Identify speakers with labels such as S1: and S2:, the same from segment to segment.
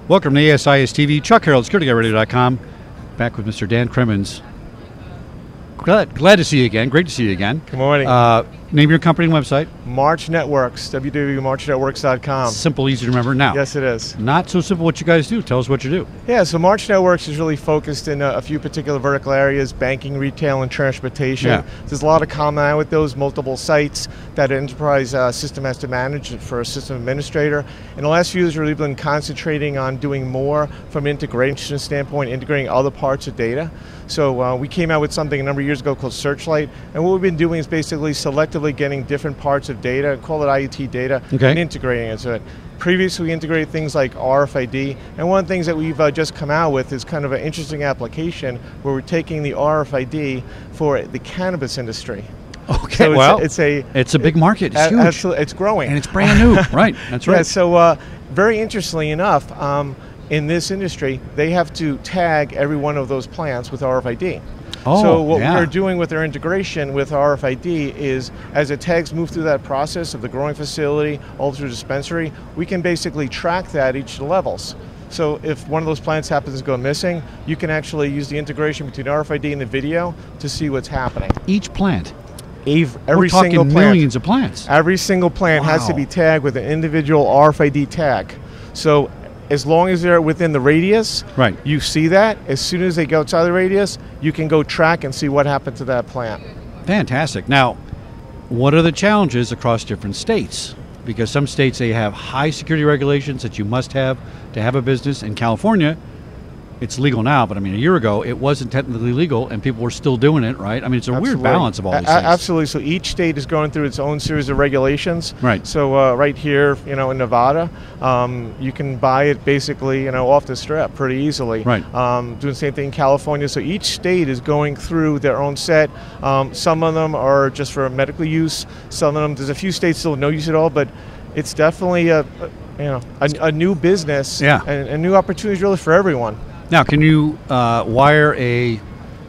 S1: Welcome to ASIS TV. Chuck Harold, SecurityGuardRadio.com. Back with Mr. Dan Crimmins. Glad to see you again. Great to see you again.
S2: Good morning.
S1: Name your company and website.
S2: March Networks, www.marchnetworks.com.
S1: Simple, easy to remember. Now,
S2: yes, it is.
S1: Not so simple what you guys do. Tell us what you do.
S2: Yeah, so March Networks is really focused in a few particular vertical areas: banking, retail, and transportation.
S1: Yeah.
S2: There's a lot of common with those, multiple sites that an enterprise system has to manage for a system administrator. In the last few years, we've really been concentrating on doing more from an integration standpoint, integrating other parts of data. So we came out with something a number of years ago called Searchlight, and what we've been doing is basically selectively getting different parts of data, call it IoT data, and integrating it. So previously we integrated things like RFID, and one of the things that we've just come out with is kind of an interesting application where we're taking the RFID for the cannabis industry.
S1: Okay,
S2: so
S1: well,
S2: it's
S1: a big market. It's huge.
S2: Absolutely, it's growing.
S1: And it's brand new. Right, that's right.
S2: Yeah, so very interestingly enough, in this industry, they have to tag every one of those plants with RFID. So what we're doing with our integration with RFID is, as the tags move through that process of the growing facility, all through dispensary, we can basically track that at each of the levels. So if one of those plants happens to go missing, you can actually use the integration between RFID and the video to see what's happening.
S1: Each plant?
S2: Every single plant.
S1: Millions of plants.
S2: Every single plant has to be tagged with an individual RFID tag. So as long as they're within the radius, you see that. As soon as they go outside the radius, you can go track and see what happened to that plant.
S1: Fantastic. Now, what are the challenges across different states? Because some states, they have high security regulations that you must have to have a business. In California, it's legal now, but I mean, a year ago, it wasn't technically legal, and people were still doing it, right? I mean, it's a weird balance of all these things.
S2: Absolutely. So each state is going through its own series of regulations.
S1: Right.
S2: So right here, in Nevada, you can buy it basically, off the strip pretty easily.
S1: Right.
S2: Doing the same thing in California. So each state is going through their own set. Some of them are just for medical use. Some of them, there's a few states still no use at all, but it's definitely a new business and a new opportunity really for everyone.
S1: Now, can you wire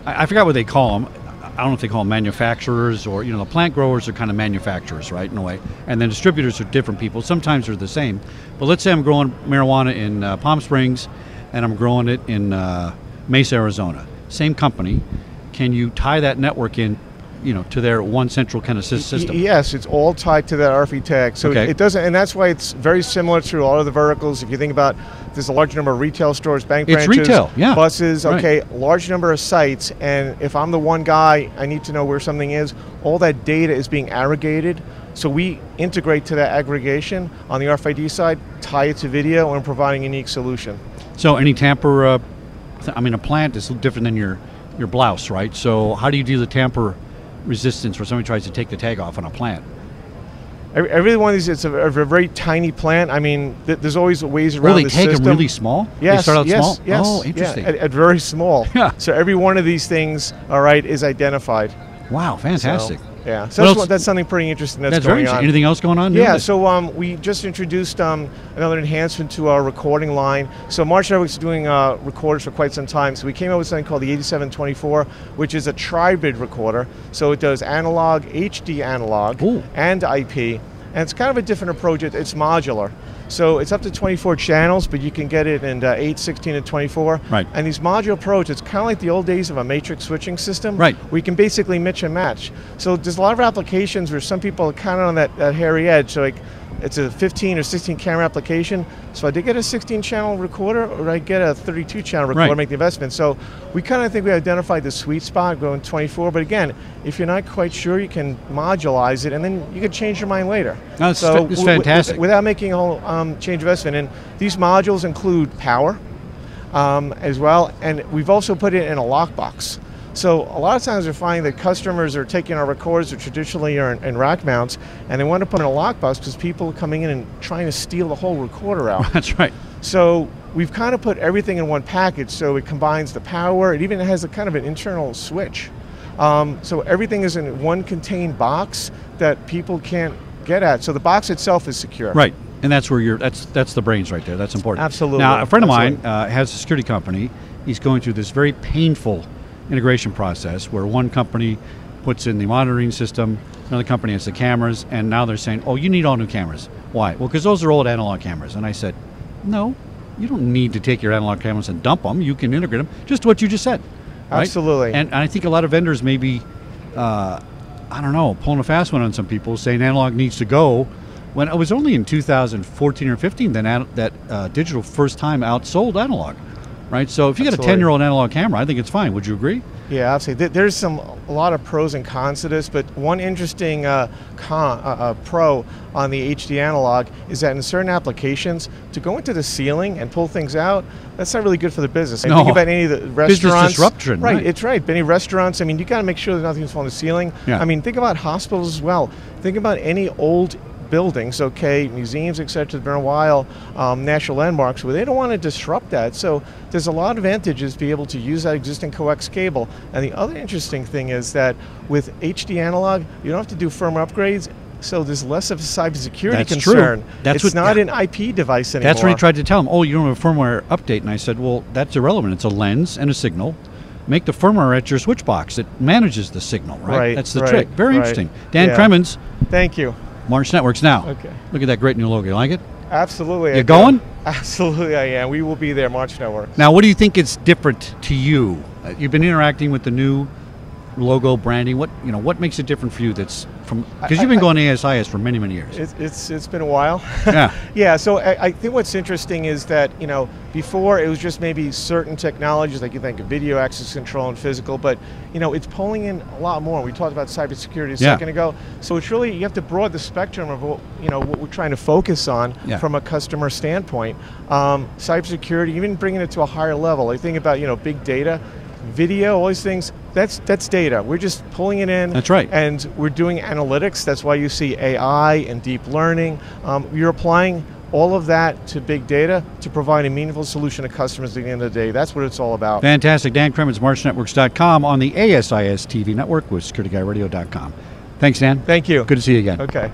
S1: I forgot what they call them. I don't know if they call them manufacturers or, the plant growers are kind of manufacturers, right, in a way. And then distributors are different people. Sometimes they're the same. But let's say I'm growing marijuana in Palm Springs and I'm growing it in Mesa, Arizona. Same company. Can you tie that network in, to their one central kind of system?
S2: Yes, it's all tied to that RFID tag. So it doesn't, and that's why it's very similar to a lot of the verticals. If you think about, there's a large number of retail stores, bank branches,
S1: retail,
S2: buses, large number of sites, and if I'm the one guy, I need to know where something is. All that data is being aggregated, so we integrate to that aggregation on the RFID side, tie it to video, and providing a unique solution.
S1: So any tamper, a plant is different than your blouse, right? So how do you do the tamper resistance where somebody tries to take the tag off on a plant?
S2: Every one of these, it's a very tiny plant. I mean, there's always ways around the system.
S1: They take them really small?
S2: Yes,
S1: they start out small?
S2: Yes,
S1: oh, interesting.
S2: Yeah, at very small.
S1: Yeah.
S2: So every one of these things, is identified.
S1: Wow, fantastic.
S2: So that's something pretty interesting that's going on.
S1: Anything else going on?
S2: Yeah, so we just introduced another enhancement to our recording line. So March Networks is doing recorders for quite some time. So we came up with something called the 8724, which is a tri-bit recorder. So it does analog, HD analog, and IP. And it's kind of a different approach. It's modular. So it's up to 24 channels, but you can get it in 8, 16, and 24.
S1: Right.
S2: And these modular approach, it's kind of like the old days of a matrix switching system.
S1: Right.
S2: We can basically mix and match. So there's a lot of applications where some people are kind of on that hairy edge. So it's a 15 or 16 camera application. So I did get a 16 channel recorder, or I get a 32 channel recorder, make the investment. So we kind of think we identified the sweet spot going 24. But again, if you're not quite sure, you can modulize it, and then you can change your mind later.
S1: No, it's fantastic.
S2: Without making a whole change investment. And these modules include power as well, and we've also put it in a lockbox. So a lot of times we're finding that customers are taking our recorders that traditionally are in rack mounts, and they want to put in a lockbox because people are coming in and trying to steal the whole recorder out.
S1: That's right.
S2: So we've kind of put everything in one package, so it combines the power. It even has a kind of an internal switch. So everything is in one contained box that people can't get at. So the box itself is secure.
S1: Right. And that's where that's the brains right there. That's important.
S2: Absolutely.
S1: Now, a friend of mine has a security company. He's going through this very painful integration process where one company puts in the monitoring system, another company has the cameras, and now they're saying, oh, you need all new cameras. Why? Well, because those are old analog cameras. And I said, no, you don't need to take your analog cameras and dump them. You can integrate them, just what you just said. Right?
S2: Absolutely.
S1: And I think a lot of vendors may be, I don't know, pulling a fast one on some people, saying analog needs to go. When it was only in 2014 or 15 that digital first time outsold analog, right? So if you got a
S2: Absolutely.
S1: 10-year-old analog camera, I think it's fine. Would you agree?
S2: Yeah, absolutely. There's a lot of pros and cons to this, but one interesting pro on the HD analog is that in certain applications, to go into the ceiling and pull things out, that's not really good for the business.
S1: No.
S2: Think about any of the restaurants.
S1: Business disruption, right.
S2: It's right. Any restaurants, I mean, you got to make sure that nothing's on the ceiling.
S1: Yeah.
S2: I mean, think about hospitals as well. Think about any old buildings, okay, museums, etc. It's been a while, national landmarks, where they don't want to disrupt that. So there's a lot of advantages to be able to use that existing coax cable. And the other interesting thing is that with HD analog, you don't have to do firmware upgrades. So there's less of a cybersecurity
S1: That's
S2: concern.
S1: true. That's
S2: it's
S1: what-
S2: not
S1: yeah.
S2: an IP device anymore.
S1: That's what he tried to tell him. Oh, you don't have a firmware update. And I said, well, that's irrelevant. It's a lens and a signal. Make the firmware at your switch box. It manages the signal, right?
S2: Right,
S1: That's the
S2: right,
S1: trick. Very
S2: right.
S1: interesting. Dan
S2: Yeah.
S1: Kremens,
S2: Thank you.
S1: March Networks Now.
S2: Okay.
S1: Look at that great new logo. You like it?
S2: Absolutely. I
S1: You
S2: do.
S1: going?
S2: Absolutely, I am. We will be there, March Network.
S1: Now, what do you think is different to you? You've been interacting with the new logo branding. What makes it different for you? That's from because you've been going to ASIS for many years.
S2: It's been a while.
S1: Yeah.
S2: Yeah. So I think what's interesting is that before it was just maybe certain technologies, like you think of video access control and physical, but it's pulling in a lot more. We talked about cybersecurity a second ago. So it's really you have to broaden the spectrum of what we're trying to focus on from a customer standpoint. Cybersecurity, even bringing it to a higher level. I think about big data. Video, all these things, that's data. We're just pulling it in.
S1: That's right.
S2: And we're doing analytics. That's why you see AI and deep learning. You're applying all of that to big data to provide a meaningful solution to customers at the end of the day. That's what it's all about.
S1: Fantastic. Dan Kremens, MarchNetworks.com on the ASIS TV network with SecurityGuyRadio.com. Thanks, Dan.
S2: Thank you.
S1: Good to see you again.
S2: Okay.